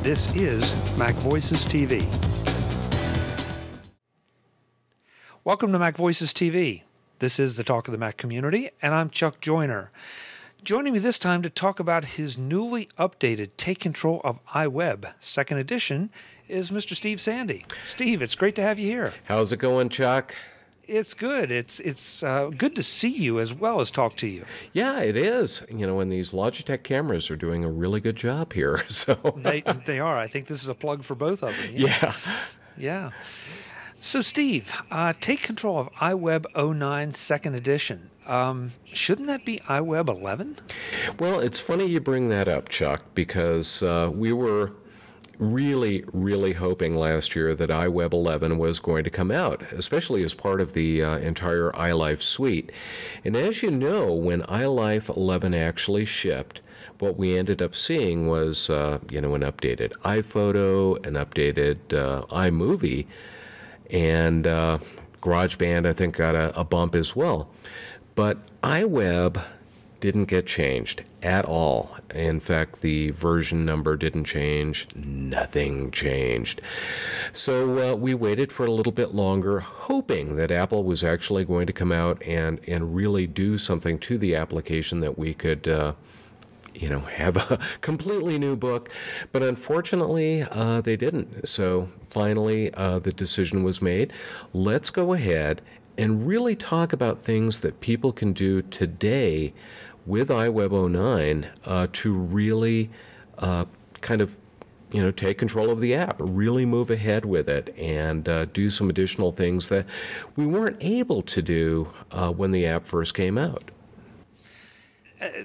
This is MacVoices TV. Welcome to MacVoices TV. This is the Talk of the Mac community, and I'm Chuck Joyner. Joining me this time to talk about his newly updated Take Control of iWeb, second edition, is Mr. Steve Sande. Steve, it's great to have you here. How's it going, Chuck? It's good. It's good to see you as well as talk to you. Yeah, it is. You know, and these Logitech cameras are doing a really good job here. So they are. I think this is a plug for both of them. Yeah. So, Steve, Take Control of iWeb 09 second edition. Shouldn't that be iWeb 11? Well, it's funny you bring that up, Chuck, because we were really hoping last year that iWeb 11 was going to come out, especially as part of the entire iLife suite. And as you know, when iLife 11 actually shipped, what we ended up seeing was, an updated iPhoto, an updated iMovie, and GarageBand, I think, got a bump as well. But iWeb didn't get changed at all. In fact, the version number didn't change. Nothing changed. So we waited for a little bit longer, hoping that Apple was actually going to come out and really do something to the application that we could have a completely new book. But unfortunately, they didn't. So finally, the decision was made. Let's go ahead and really talk about things that people can do today with iWeb 09 to really take control of the app, really move ahead with it, and do some additional things that we weren't able to do when the app first came out.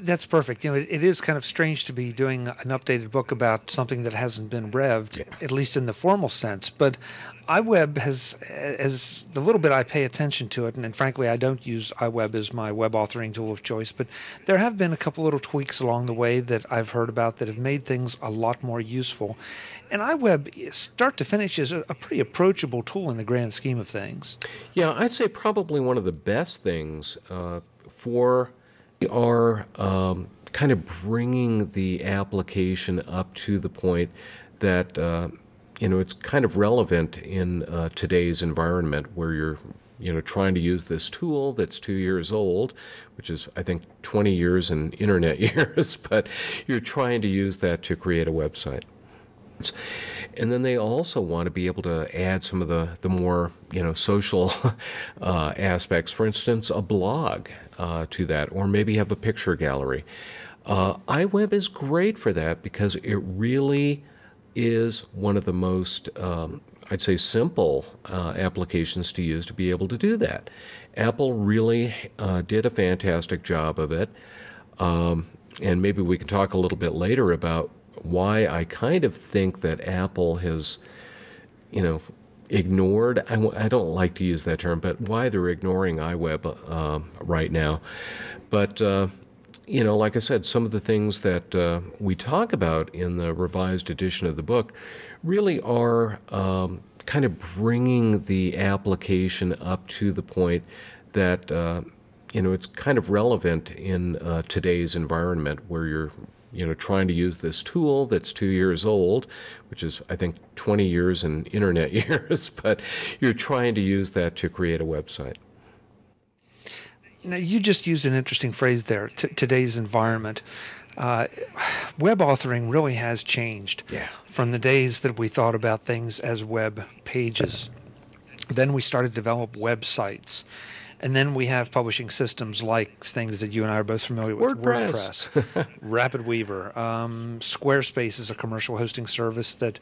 That's perfect. You know, it is kind of strange to be doing an updated book about something that hasn't been revved, at least in the formal sense. But iWeb has, as the little bit I pay attention to it, and frankly, I don't use iWeb as my web authoring tool of choice, but there have been a couple little tweaks along the way that I've heard about that have made things a lot more useful. And iWeb, start to finish, is a pretty approachable tool in the grand scheme of things. Yeah, I'd say probably one of the best things for are kind of bringing the application up to the point that it's kind of relevant in today's environment where you're trying to use this tool that's 2 years old, which is, I think, 20 years in internet years, but you're trying to use that to create a website. And then they also want to be able to add some of the more social aspects. For instance, a blog to that, or maybe have a picture gallery. iWeb is great for that because it really is one of the most, I'd say, simple applications to use to be able to do that. Apple really did a fantastic job of it, and maybe we can talk a little bit later about why I kind of think that Apple has, ignored, I don't like to use that term, but why they're ignoring iWeb right now. But, like I said, some of the things that we talk about in the revised edition of the book really are kind of bringing the application up to the point that, it's kind of relevant in today's environment where you're trying to use this tool that's 2 years old, which is, I think, 20 years in internet years, but you're trying to use that to create a website. Now, you just used an interesting phrase there, today's environment. Web authoring really has changed from the days that we thought about things as web pages. Then we started to develop websites. And then we have publishing systems like things that you and I are both familiar with. WordPress. RapidWeaver. Squarespace is a commercial hosting service that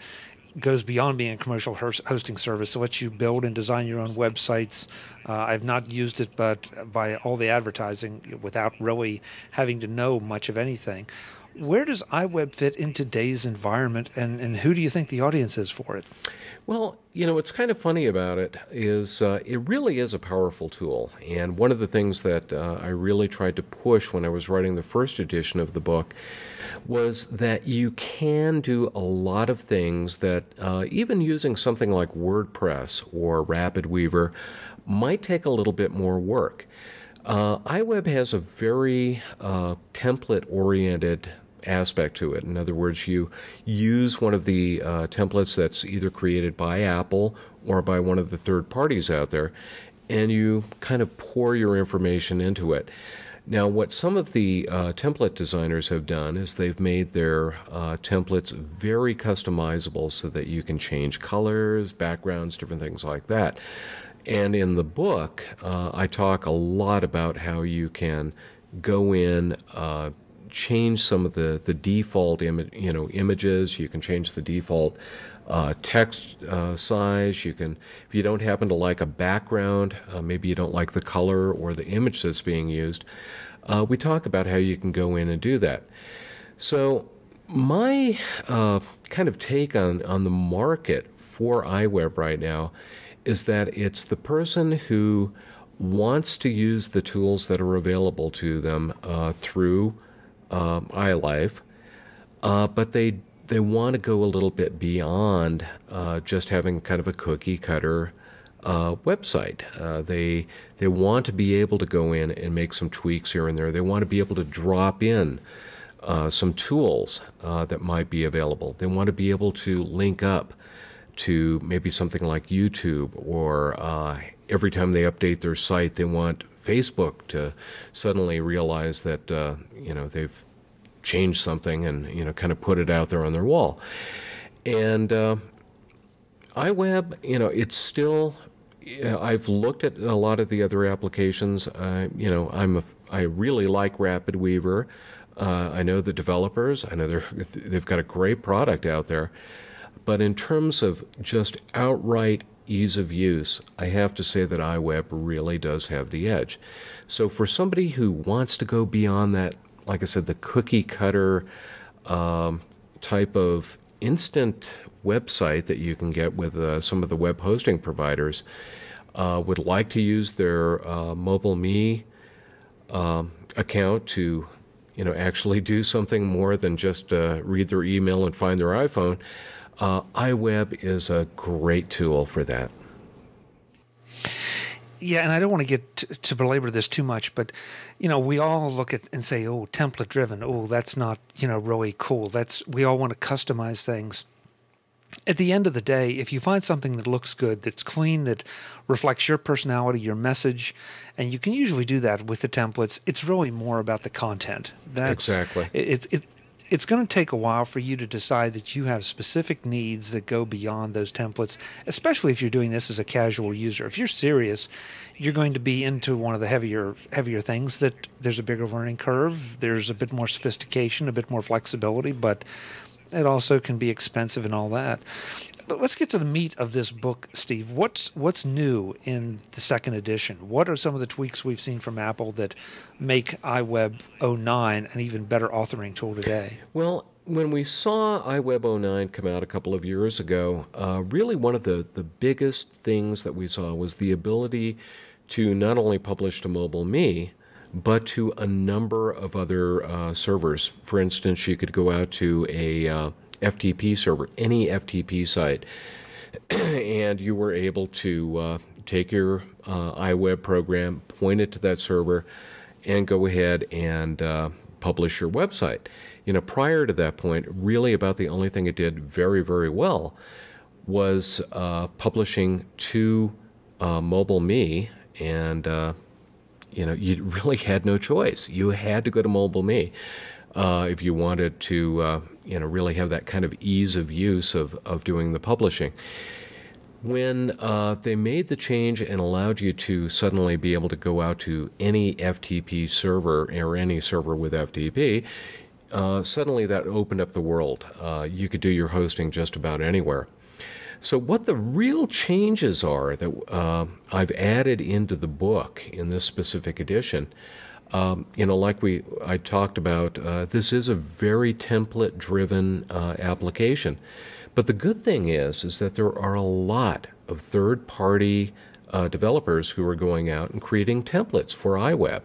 goes beyond being a commercial hosting service. It lets you build and design your own websites. I've not used it, but by all the advertising, without really having to know much of anything. Where does iWeb fit in today's environment, and who do you think the audience is for it? Well, what's kind of funny about it is it really is a powerful tool. And one of the things that I really tried to push when I was writing the first edition of the book was that you can do a lot of things that even using something like WordPress or RapidWeaver might take a little bit more work. iWeb has a very template-oriented aspect to it. In other words, you use one of the templates that's either created by Apple or by one of the third parties out there, and you kind of pour your information into it. Now, what some of the template designers have done is they've made their templates very customizable so that you can change colors, backgrounds, different things like that. And in the book, I talk a lot about how you can go in, change some of the default images. You can change the default text size. You can, if you don't happen to like a background, maybe you don't like the color or the image that's being used, we talk about how you can go in and do that. So my kind of take on the market for iWeb right now is that it's the person who wants to use the tools that are available to them through iLife, but they want to go a little bit beyond just having kind of a cookie cutter website. They want to be able to go in and make some tweaks here and there. They want to be able to drop in some tools that might be available. They want to be able to link up to maybe something like YouTube, or every time they update their site, they want Facebook to suddenly realize that they've changed something and kind of put it out there on their wall. And iWeb, it's still. I've looked at a lot of the other applications. I really like RapidWeaver. I know the developers. I know they've got a great product out there. But in terms of just outright ease of use, I have to say that iWeb really does have the edge. So for somebody who wants to go beyond that, like I said, the cookie cutter type of instant website that you can get with some of the web hosting providers, would like to use their MobileMe account to actually do something more than just read their email and find their iPhone, iWeb is a great tool for that. Yeah, and I don't want to get to belabor this too much, but we all look at and say, "Oh, template driven. Oh, that's not really cool." We all want to customize things. At the end of the day, if you find something that looks good, that's clean, that reflects your personality, your message, and you can usually do that with the templates, it's really more about the content. Exactly. It's going to take a while for you to decide that you have specific needs that go beyond those templates, especially if you're doing this as a casual user. If you're serious, you're going to be into one of the heavier things that there's a bigger learning curve, there's a bit more sophistication, a bit more flexibility, but it also can be expensive and all that. But let's get to the meat of this book, Steve. What's new in the second edition? What are some of the tweaks we've seen from Apple that make iWeb 09 an even better authoring tool today? Well, when we saw iWeb 09 come out a couple of years ago, really one of the biggest things that we saw was the ability to not only publish to MobileMe, but to a number of other servers. For instance, you could go out to a FTP server, any FTP site, and you were able to take your iWeb program, point it to that server, and go ahead and publish your website. Prior to that point, really about the only thing it did very, very well was publishing to MobileMe, and you really had no choice. You had to go to MobileMe if you wanted to really have that kind of ease of use of doing the publishing. When they made the change and allowed you to suddenly be able to go out to any FTP server or any server with FTP, suddenly that opened up the world. You could do your hosting just about anywhere. So what the real changes are that I've added into the book in this specific edition, like I talked about, this is a very template-driven application. But the good thing is that there are a lot of third-party developers who are going out and creating templates for iWeb.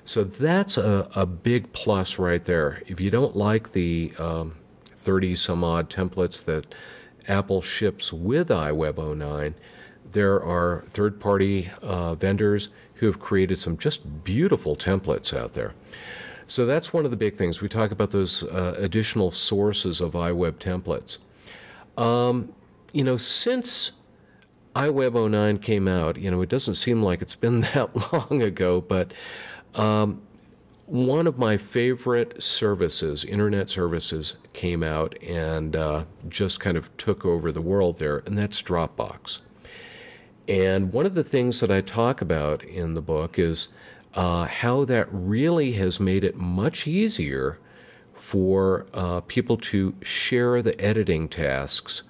So that's a big plus right there. If you don't like the 30-some-odd templates that Apple ships with iWeb 09, there are third-party vendors who have created some just beautiful templates out there. So that's one of the big things. We talk about those additional sources of iWeb templates. Since iWeb 09 came out, it doesn't seem like it's been that long ago, but one of my favorite services, internet services, came out and just kind of took over the world there, and that's Dropbox. And one of the things that I talk about in the book is how that really has made it much easier for people to share the editing tasks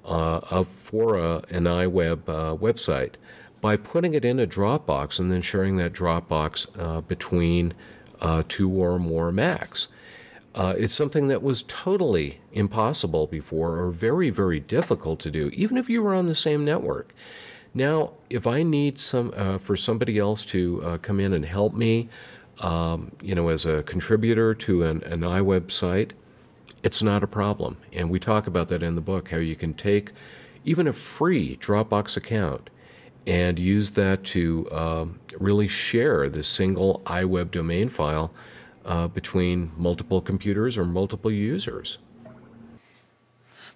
for an iWeb website by putting it in a Dropbox and then sharing that Dropbox between two or more Macs. It's something that was totally impossible before, or very, very difficult to do, even if you were on the same network. Now, if I need for somebody else to come in and help me, as a contributor to an iWeb site, it's not a problem. And we talk about that in the book, how you can take even a free Dropbox account and use that to really share the single iWeb domain file between multiple computers or multiple users.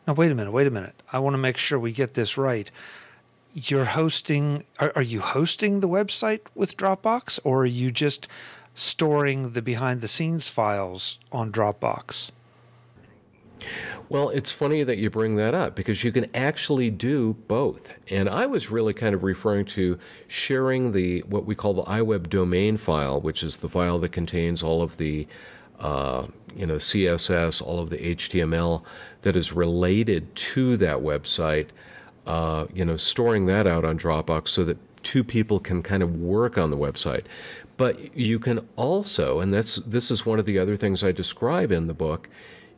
Now, wait a minute. I want to make sure we get this right. You're hosting, are you hosting the website with Dropbox, or are you just storing the behind-the-scenes files on Dropbox? Well, it's funny that you bring that up, because you can actually do both. And I was really kind of referring to sharing what we call the iWeb domain file, which is the file that contains all of the CSS, all of the HTML that is related to that website, storing that out on Dropbox so that two people can kind of work on the website. But you can also, and this is one of the other things I describe in the book,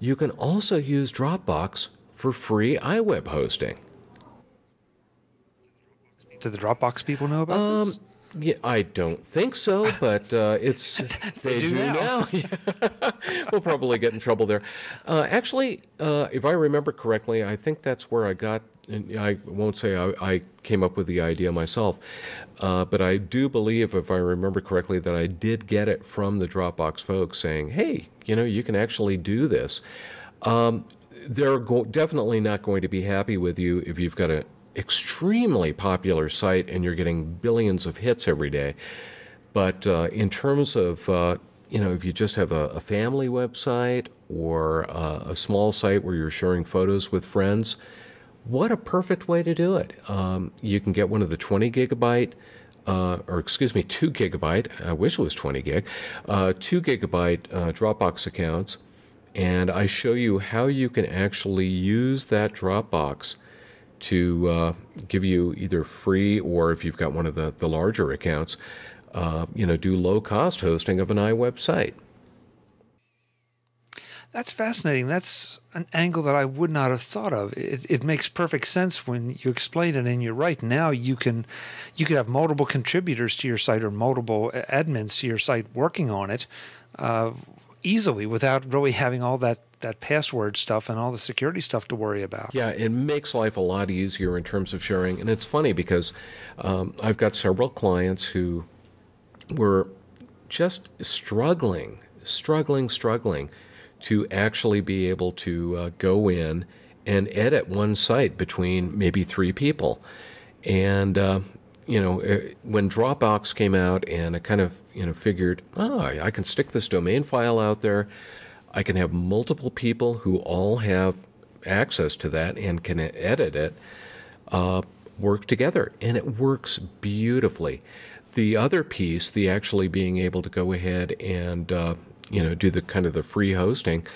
you can also use Dropbox for free iWeb hosting. Do the Dropbox people know about this? Yeah, I don't think so, but it's they do now. We'll probably get in trouble there. Actually, if I remember correctly, I think that's where I got. And I won't say I came up with the idea myself, but I do believe, if I remember correctly, that I did get it from the Dropbox folks saying, "Hey, you can actually do this." They're definitely not going to be happy with you if you've got an extremely popular site and you're getting billions of hits every day. But in terms of, if you just have a family website or a small site where you're sharing photos with friends, what a perfect way to do it. You can get one of the 2 gigabyte, I wish it was 20 gig, 2 gigabyte Dropbox accounts, and I show you how you can actually use that Dropbox to give you either free, or if you've got one of the larger accounts, do low-cost hosting of an iWeb site. That's fascinating. That's an angle that I would not have thought of. It makes perfect sense when you explain it, and you're right. Now you could have multiple contributors to your site or multiple admins to your site working on it easily without really having all that password stuff and all the security stuff to worry about. Yeah, it makes life a lot easier in terms of sharing. And it's funny because I've got several clients who were just struggling to actually be able to go in and edit one site between maybe 3 people. And, when Dropbox came out, and I kind of, figured, I can stick this domain file out there. I can have multiple people who all have access to that and can edit it, work together. And it works beautifully. The other piece, the actually being able to go ahead and do the kind of the free hosting,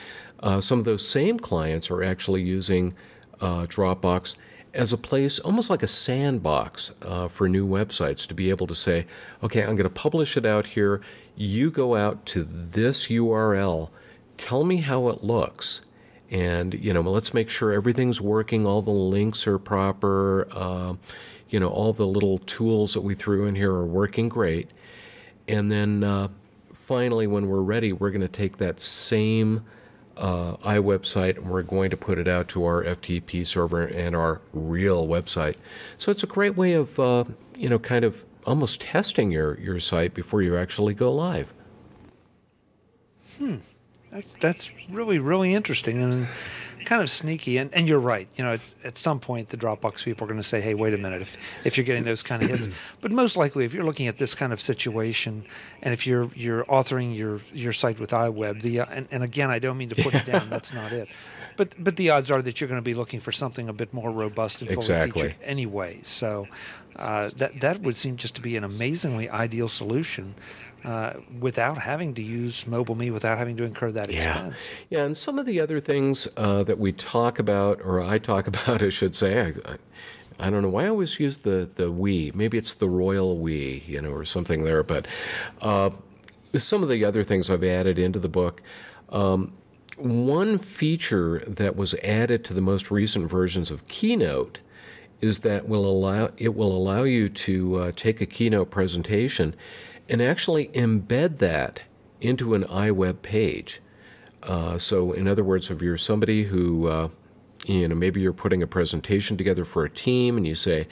some of those same clients are actually using Dropbox as a place, almost like a sandbox for new websites, to be able to say, okay, I'm going to publish it out here. You go out to this URL, tell me how it looks, and let's make sure everything's working, all the links are proper, all the little tools that we threw in here are working great. And then finally, when we're ready, we're going to take that same iWebsite, and we're going to put it out to our FTP server and our real website. So it's a great way of, kind of almost testing your site before you actually go live. That's really, really interesting and kind of sneaky. And you're right. At some point, the Dropbox people are going to say, hey, wait a minute, if you're getting those kind of hits. But most likely, if you're looking at this kind of situation, and if you're authoring your site with iWeb, and again, I don't mean to put it down. That's not it. But the odds are that you're going to be looking for something a bit more robust and fully featured anyway. So that would seem just to be an amazingly ideal solution. Without having to use MobileMe, without having to incur that expense. Yeah, and some of the other things that we talk about, or I talk about, I should say, I don't know why I always use the we. Maybe it's the royal we, or something there. But some of the other things I've added into the book. One feature that was added to the most recent versions of Keynote is that it will allow you to take a Keynote presentation and actually embed that into an iWeb page. So in other words, if you're somebody who, maybe you're putting a presentation together for a team and you say,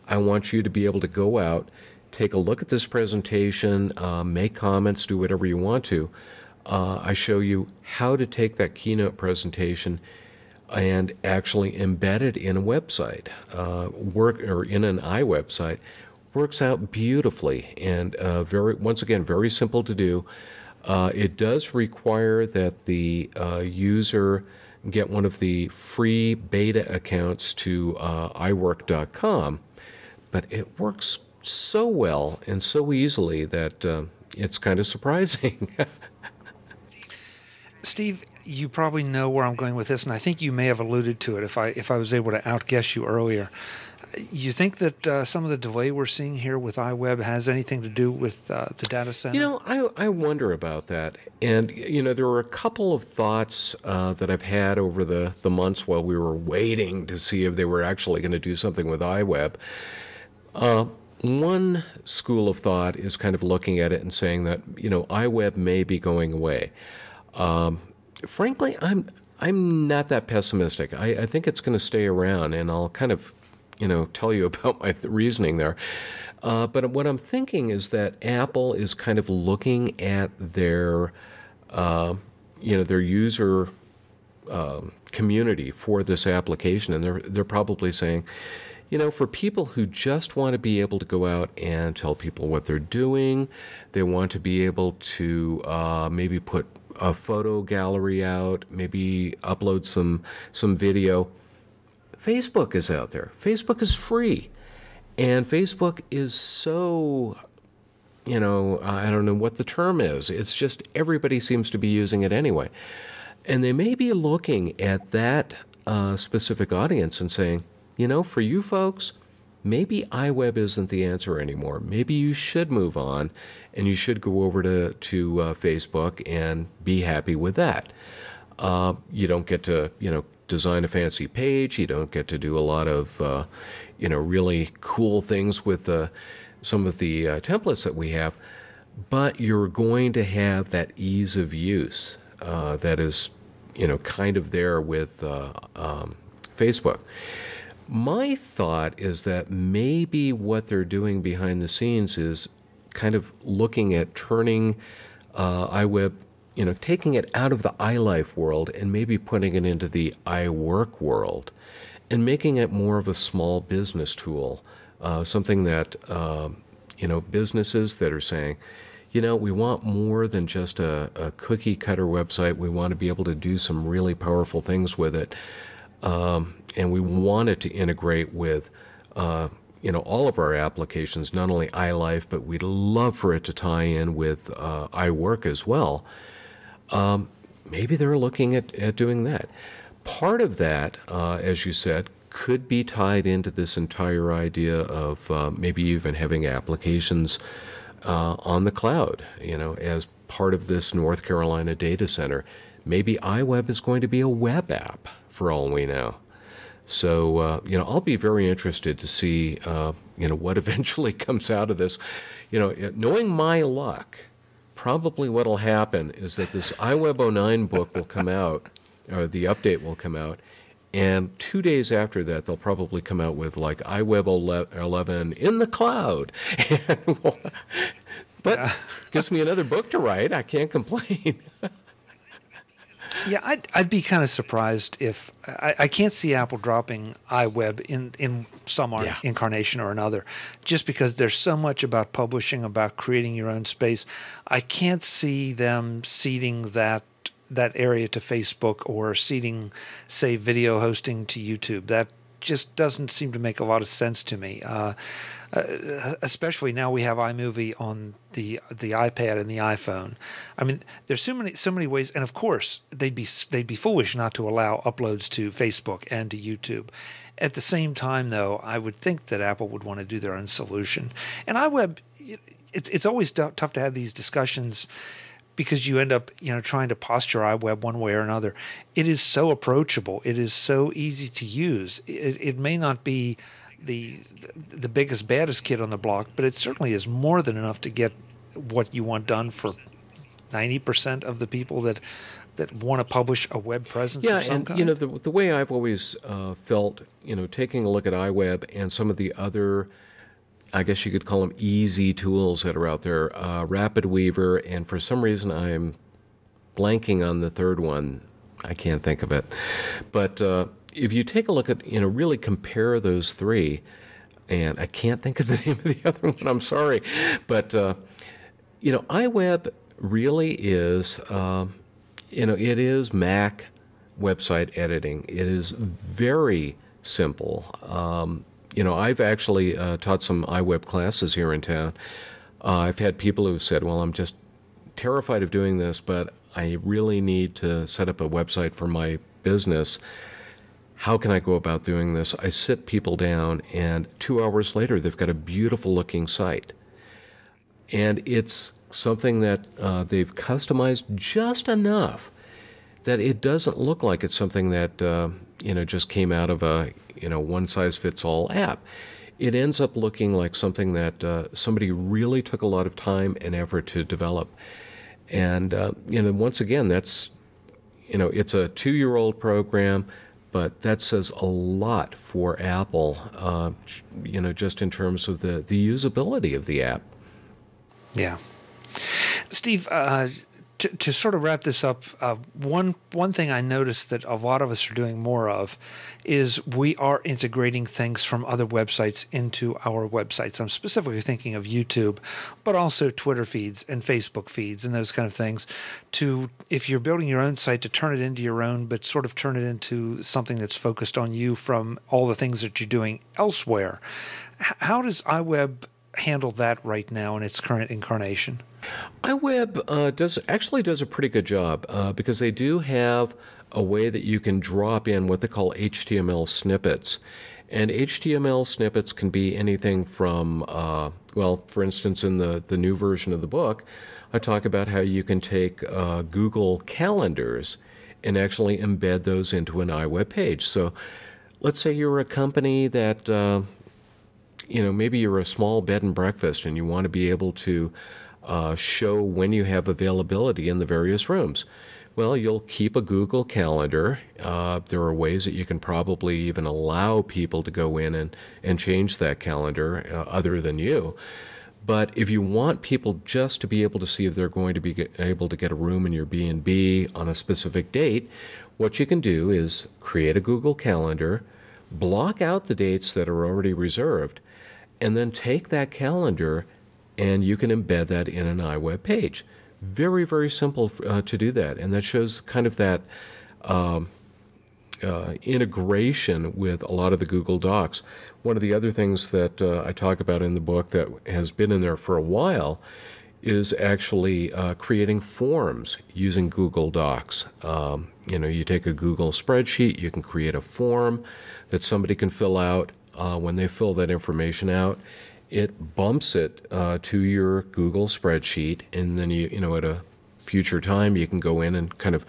I want you to be able to go out, take a look at this presentation, make comments, do whatever you want to. I show you how to take that Keynote presentation and actually embed it in a website, or in an iWebsite. Works out beautifully and once again, very simple to do. It does require that the user get one of the free beta accounts to iWork.com, but it works so well and so easily that it's kind of surprising. Steve, you probably know where I'm going with this, and I think you may have alluded to it if I was able to outguess you earlier. You think that some of the delay we're seeing here with iWeb has anything to do with the data center? I wonder about that. And, there were a couple of thoughts that I've had over the months while we were waiting to see if they were actually going to do something with iWeb. One school of thought is kind of looking at it and saying that, iWeb may be going away. Frankly, I'm not that pessimistic. I think it's going to stay around, and I'll kind of tell you about my reasoning there. But what I'm thinking is that Apple is kind of looking at their user community for this application, and they're probably saying, for people who just want to be able to go out and tell people what they're doing, they want to be able to maybe put a photo gallery out, maybe upload some video. Facebook is out there. Facebook is free. And Facebook is so, I don't know what the term is. It's just everybody seems to be using it anyway. And they may be looking at that specific audience and saying, for you folks, maybe iWeb isn't the answer anymore. Maybe you should move on and you should go over to Facebook and be happy with that. You don't get to, design a fancy page. You don't get to do a lot of, really cool things with some of the templates that we have, but you're going to have that ease of use that is, kind of there with Facebook. My thought is that maybe what they're doing behind the scenes is kind of looking at turning iWeb, taking it out of the iLife world and maybe putting it into the iWork world and making it more of a small business tool, something that, businesses that are saying, we want more than just a cookie cutter website. We want to be able to do some really powerful things with it. And we want it to integrate with, all of our applications, not only iLife, but we'd love for it to tie in with iWork as well. Maybe they're looking at doing that. Part of that, as you said, could be tied into this entire idea of maybe even having applications on the cloud, as part of this North Carolina data center. Maybe iWeb is going to be a web app for all we know. So, I'll be very interested to see, what eventually comes out of this. Knowing my luck, probably what will happen is that this iWeb 09 book will come out, or the update will come out, and 2 days after that, they'll probably come out with like iWeb 11 in the cloud. But gives me another book to write. I can't complain. Yeah, I'd be kind of surprised if I can't see Apple dropping iWeb in some incarnation or another, just because there's so much about publishing, about creating your own space. I can't see them ceding that area to Facebook or ceding, say, video hosting to YouTube. That just doesn't seem to make a lot of sense to me. Especially now we have iMovie on the iPad and the iPhone. I mean, there's so many ways, and of course they'd be foolish not to allow uploads to Facebook and to YouTube. At the same time, though, I would think that Apple would want to do their own solution. And iWeb, it's always tough to have these discussions, because you end up, trying to posture iWeb one way or another. It is so approachable. It is so easy to use. It may not be the biggest, baddest kid on the block, but it certainly is more than enough to get what you want done for 90% of the people that want to publish a web presence of some kind. Yeah, and the way I've always felt, taking a look at iWeb and some of the other, I guess you could call them easy tools that are out there, Rapid Weaver, and for some reason I'm blanking on the third one. I can't think of it. But if you take a look at, really compare those three, and I can't think of the name of the other one, I'm sorry. But, iWeb really is, it is Mac website editing. It is very simple. I've actually taught some iWeb classes here in town. I've had people who've said, well, I'm just terrified of doing this, but I really need to set up a website for my business. How can I go about doing this? I sit people down, and 2 hours later, they've got a beautiful looking site. And it's something that they've customized just enough that it doesn't look like it's something that, just came out of a, one-size-fits-all app. It ends up looking like something that somebody really took a lot of time and effort to develop. And, once again, that's, it's a 2-year-old program, but that says a lot for Apple, just in terms of the usability of the app. Yeah. Steve, to sort of wrap this up, one thing I noticed that a lot of us are doing more of is we are integrating things from other websites into our websites. I'm specifically thinking of YouTube, but also Twitter feeds and Facebook feeds and those kind of things, to, if you're building your own site, to turn it into your own, but sort of turn it into something that's focused on you from all the things that you're doing elsewhere. How does iWeb handle that right now in its current incarnation? iWeb does a pretty good job because they do have a way that you can drop in what they call HTML snippets. And HTML snippets can be anything from, for instance, in the new version of the book, I talk about how you can take Google calendars and actually embed those into an iWeb page. So let's say you're a company that, maybe you're a small bed and breakfast and you want to be able to show when you have availability in the various rooms. Well, you'll keep a Google Calendar. There are ways that you can probably even allow people to go in and change that calendar other than you. But if you want people just to be able to see if they're going to be able to get a room in your B&B on a specific date, what you can do is create a Google Calendar, block out the dates that are already reserved, and then take that calendar and you can embed that in an iWeb page. Very, very simple to do that. And that shows kind of that integration with a lot of the Google Docs. One of the other things that I talk about in the book that has been in there for a while is actually creating forms using Google Docs. You take a Google spreadsheet, you can create a form that somebody can fill out. When they fill that information out, it bumps it to your Google spreadsheet, and then you at a future time you can go in and kind of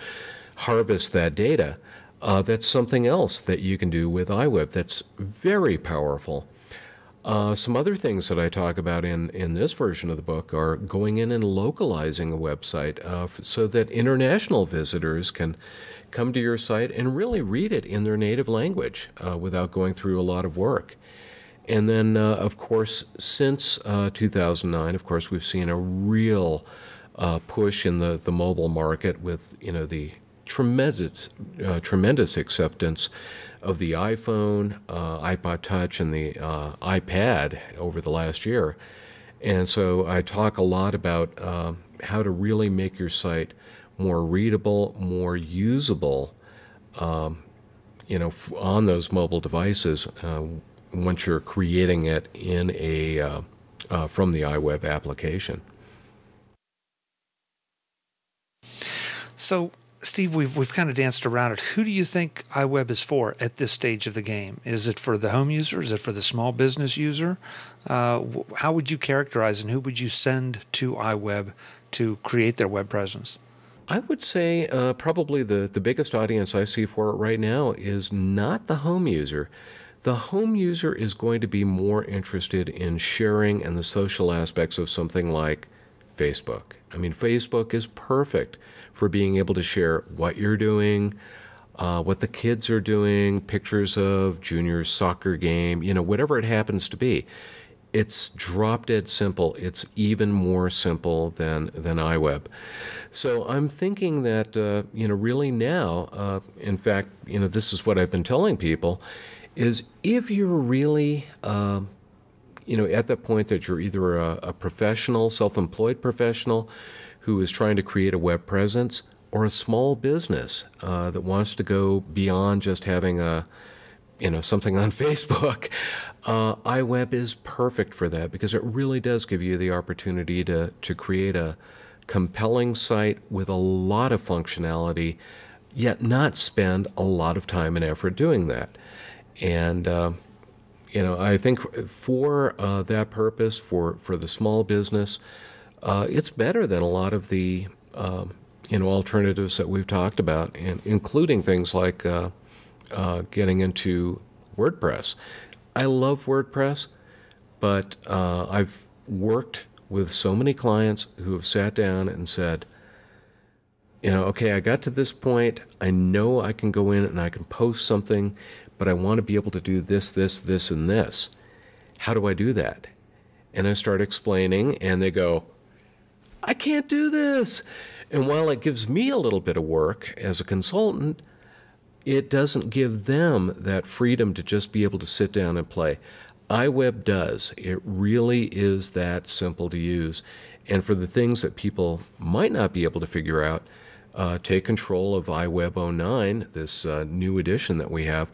harvest that data. That's something else that you can do with iWeb that's very powerful. Some other things that I talk about in this version of the book are going in and localizing a website so that international visitors can come to your site and really read it in their native language without going through a lot of work. And then, of course, since 2009, of course, we've seen a real push in the mobile market with, the tremendous acceptance of the iPhone, iPod Touch, and the iPad over the last year. And so I talk a lot about how to really make your site more readable, more usable, on those mobile devices once you're creating it in from the iWeb application. So, Steve, we've kind of danced around it. Who do you think iWeb is for at this stage of the game? Is it for the home user? Is it for the small business user? How would you characterize, and who would you send to iWeb to create their web presence? I would say probably the biggest audience I see for it right now is not the home user. The home user is going to be more interested in sharing and the social aspects of something like Facebook. I mean, Facebook is perfect for being able to share what you're doing, what the kids are doing, pictures of junior soccer game, whatever it happens to be. It's drop dead simple. It's even more simple than iWeb. So I'm thinking that, really now, in fact, this is what I've been telling people, is if you're really, at the point that you're either a professional, self-employed professional who is trying to create a web presence, or a small business that wants to go beyond just having something on Facebook, iWeb is perfect for that because it really does give you the opportunity to create a compelling site with a lot of functionality, yet not spend a lot of time and effort doing that. And I think for that purpose, for the small business, it's better than a lot of the alternatives that we've talked about, and including things like getting into WordPress. I love WordPress, but I've worked with so many clients who have sat down and said, okay, I got to this point. I know I can go in and I can post something, but I want to be able to do this, this, this, and this. How do I do that? And I start explaining, and they go, I can't do this. And while it gives me a little bit of work as a consultant, it doesn't give them that freedom to just be able to sit down and play. iWeb does. It really is that simple to use. And for the things that people might not be able to figure out, take control of iWeb 09, this new edition that we have,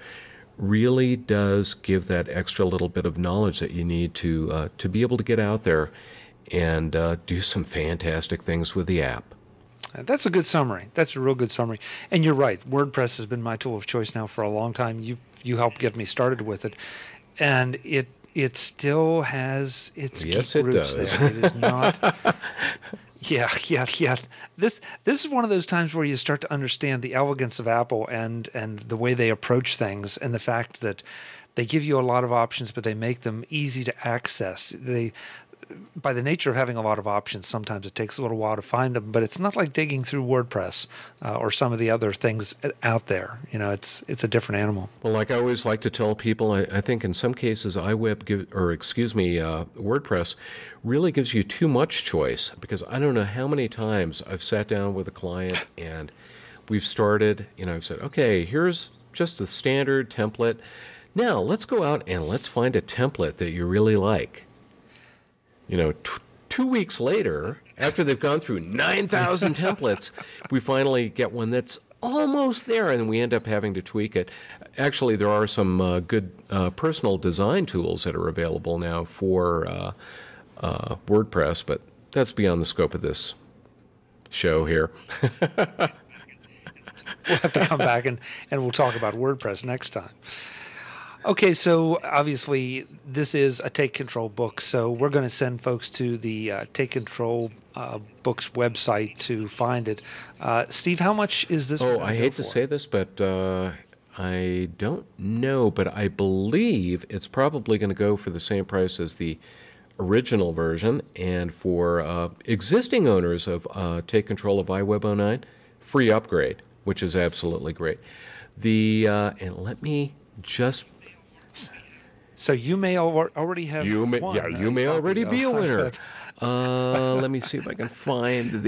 really does give that extra little bit of knowledge that you need to be able to get out there and do some fantastic things with the app. That's a good summary. That's a real good summary. And you're right. WordPress has been my tool of choice now for a long time. You helped get me started with it, and it still has its yes, geek it roots does. there. It is not. Yeah. This is one of those times where you start to understand the elegance of Apple and the way they approach things, and the fact that they give you a lot of options, but they make them easy to access. By the nature of having a lot of options, sometimes it takes a little while to find them, but it's not like digging through WordPress or some of the other things out there. It's a different animal. Well, like I always like to tell people, I think in some cases WordPress really gives you too much choice, because I don't know how many times I've sat down with a client and we've started, I've said, okay, here's just a standard template. Now let's go out and let's find a template that you really like. 2 weeks later, after they've gone through 9,000 templates, we finally get one that's almost there, and we end up having to tweak it. Actually, there are some good personal design tools that are available now for WordPress, but that's beyond the scope of this show here. We'll have to come back and we'll talk about WordPress next time. Okay, so obviously this is a Take Control book, so we're going to send folks to the Take Control books website to find it. Steve, how much is this? I hate to say this, but I don't know, but I believe it's probably going to go for the same price as the original version. And for existing owners of Take Control of iWeb 09, free upgrade, which is absolutely great. And let me just... So you may already have won. Yeah, you may already be a winner. Let me see if I can find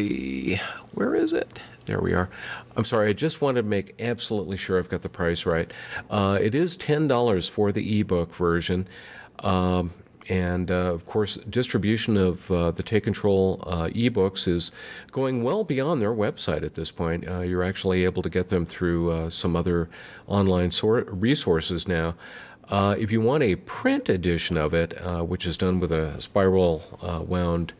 where is it? There we are. I'm sorry, I just wanted to make absolutely sure I've got the price right. It is $10 for the ebook version. And, of course, distribution of the Take Control ebooks is going well beyond their website at this point. You're actually able to get them through some other online resources now. If you want a print edition of it, which is done with a spiral wound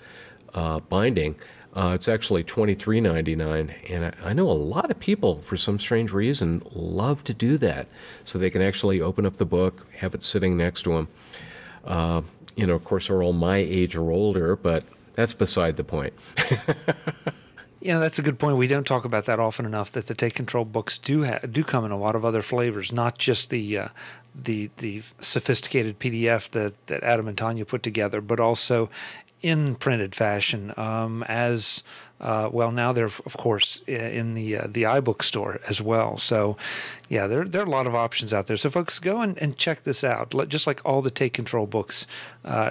binding, it's actually $23.99. And I know a lot of people, for some strange reason, love to do that. So they can actually open up the book, have it sitting next to them. Of course, they're all my age or older, but that's beside the point. That's a good point. We don't talk about that often enough, that the Take Control books do come in a lot of other flavors, not just the sophisticated PDF that Adam and Tanya put together, but also in printed fashion. Now they're of course in the iBook store as well. So, yeah, there are a lot of options out there. So, folks, go and check this out. Just like all the Take Control books,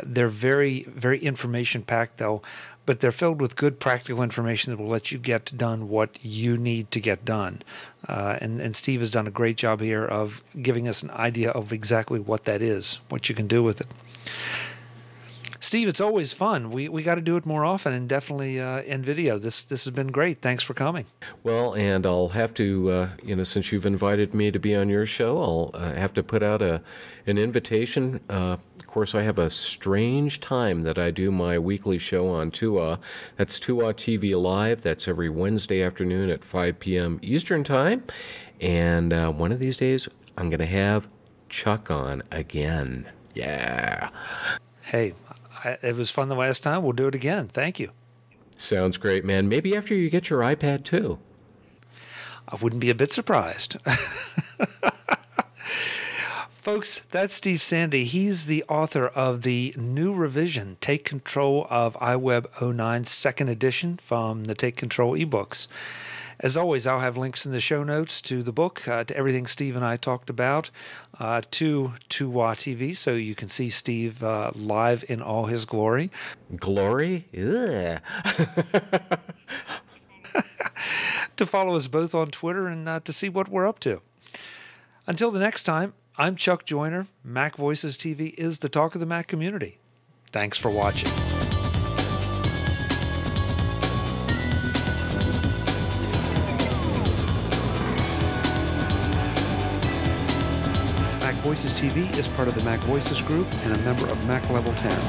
they're very, very information packed though. But they're filled with good practical information that will let you get done what you need to get done. And Steve has done a great job here of giving us an idea of exactly what that is, what you can do with it. Steve, it's always fun. We got to do it more often, and definitely in video. This has been great. Thanks for coming. Well, and I'll have to, since you've invited me to be on your show, I'll have to put out an invitation. Of course, I have a strange time that I do my weekly show on TUA. That's TUA TV Live. That's every Wednesday afternoon at 5 p.m. Eastern Time. And one of these days, I'm going to have Chuck on again. Yeah. Hey, it was fun the last time. We'll do it again. Thank you. Sounds great, man. Maybe after you get your iPad, too. I wouldn't be a bit surprised. Folks, that's Steve Sande. He's the author of the new revision, Take Control of iWeb 09 2nd edition from the Take Control ebooks. As always, I'll have links in the show notes to the book, to everything Steve and I talked about, to TUA TV, so you can see Steve live in all his glory. Glory? Ugh. To follow us both on Twitter and to see what we're up to. Until the next time, I'm Chuck Joyner. MacVoices TV is the talk of the Mac community. Thanks for watching. MacVoices TV is part of the MacVoices group and a member of Mac Level 10.